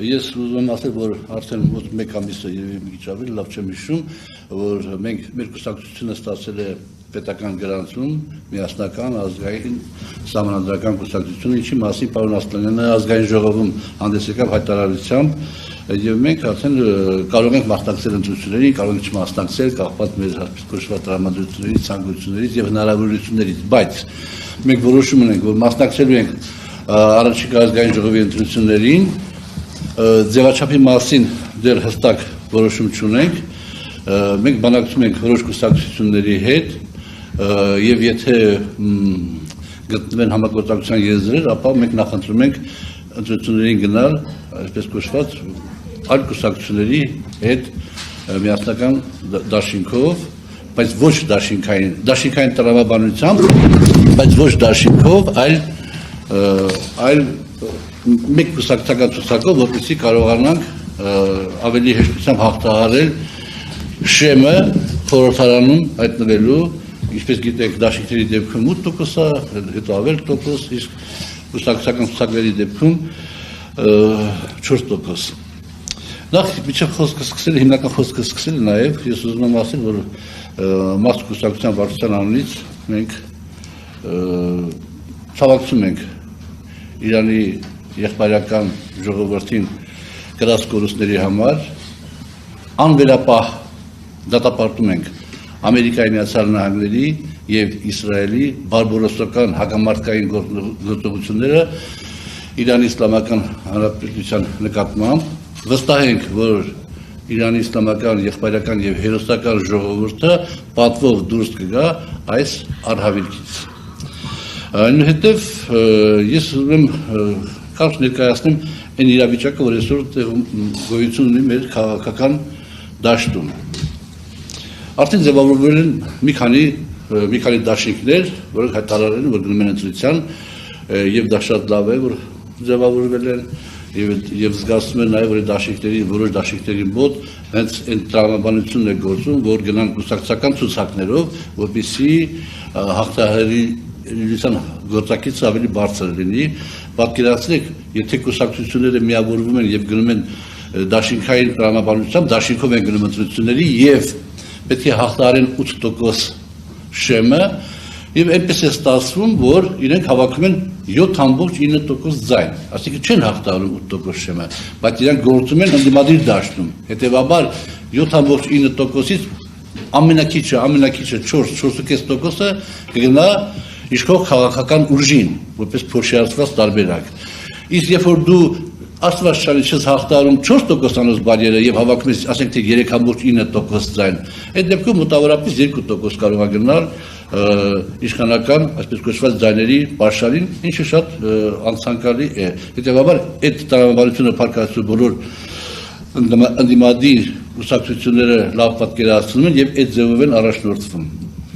Ես ուզում եմ ասել, որ արդեն մեկ ամիս է երևի մի քիչ ավելի լավ չեմ հիշում, որ մեր կուսակցությունը ստացել է պետական գրանցում, միասնական ազգային սահմանադրական կուսակցությունը, ինչի մասին պարոն Ասլանյանը ազգային ժողովում հանդես եկավ հայտարարությամբ, եւ մենք արդեն կարող ենք մասնակցել ընտրություններին, կարող ենք չմասնակցել, կախված մեր կոչված տրամադրություններից, ցանկություններից եւ հնարավորություններից, բայց մենք որոշում ունենք, որ մասնակցելու ենք առաջիկա ազգային ժողովի ընտրություններին, ձևաչափի մասին դեռ հստակ որոշում չունենք, մենք բանակցում ենք որոշ կուսակցությունների հետ եւ եթե գտնվեն համագործակցության եզրեր, ապա մենք նախընտրում ենք ընտրություններին գնալ, այսպես կոչված, այլ կուսակցությունների հետ միասնական դաշինքով, բայց ոչ դաշինքային տրամաբանությամբ, բայց ոչ դաշինքով, այլ մեկ կուսակցական ցուցակով, որպեսզի կարողանանք ավելի հեշտությամբ հաղթահարել շեմը խորհրդարանում հայտնվելու, ինչպես գիտեք, դաշինքների դեպքում 8%, հետո ավել տոկոս, իսկ կուսակցական ցուցակների դեպքում 4%։ Նախ միջև խոսքը սկսել, հիմնական խոսքը սկսել նաև, ես ուզում եմ ասել, որ մաս կուսակցության վարչության անունից մենք ցավակցում ենք Իրանի եղբայրական ժողովրդին կրած կորուստների համար, անվերապահ դատապարտում ենք Ամերիկայի Միացյալ Նահանգների եւ Իսրայելի բարբարոսական հակամարտկային գործողությունները Իրանի Իսլամական Հանրապետության նկատմամբ, վստահ ենք, որ Իրանի Իսլամական եղբայրական եւ հերոսական ժողովուրդը պատվով դուրս կգա այս արհավիրքից։ Այնուհետև ես ուզում եմ կարճ ներկայացնեմ այն իրավիճակը, որ այսօր գոյություն ունի մեր քաղաքական դաշտում։ Արդեն ձևավորվել են մի քանի դաշինքներ, որոնք հայտարարել են, որ գնում են ընտրության, եւ դա շատ լավ է, որ ձևավորվել են եւ զգացում են նաեւ, որ որոշ դաշինքների մոտ հենց այն տրամաբանությունն է գործում, որ գնան կուսակցական ցուցակներով, որպեսզի հաղթահարության գործակիցը ավելի բարձր լինի։ Պատկերացրեք, եթե կուսակցությունները միավորվում են եւ գնում են դաշինքային տրամաբանությամբ, դաշինքով են գնում ընտրությունների եւ պետք է հաղթահարեն 8% շեմը, եւ այնպես է ստացվում, որ իրենք հավաքում են 7.9% ձայն, այսինքն չեն հաղթահարում 8% շեմը, բայց իրենք գործում են ընդդիմադիր դաշտում։ Հետեւաբար 7.9%-ից ամենակիչը 4.5%-ը կգնա իշխող քաղաքական ուժին, որպես փոշիացված տարբերակ։ Իսկ երբ որ դու աստվածաշարի չես հաղթահարում 4%-անոց բարիերը եւ հավաքում ես, ասենք թե 3.9% ձայն, այդ դեպքում մոտավորապես 2% կարող է գնալ իշխանական, այսպես կոչված ձայների պաշարին, ինչը շատ անցանկալի է։ Հետեւաբար այդ տրամաբանությունը փառքացու բոլոր ընդդիմադիր կուսակցությունները լավ պատկերացնում են եւ այդ ձևով են առաջնորդվում։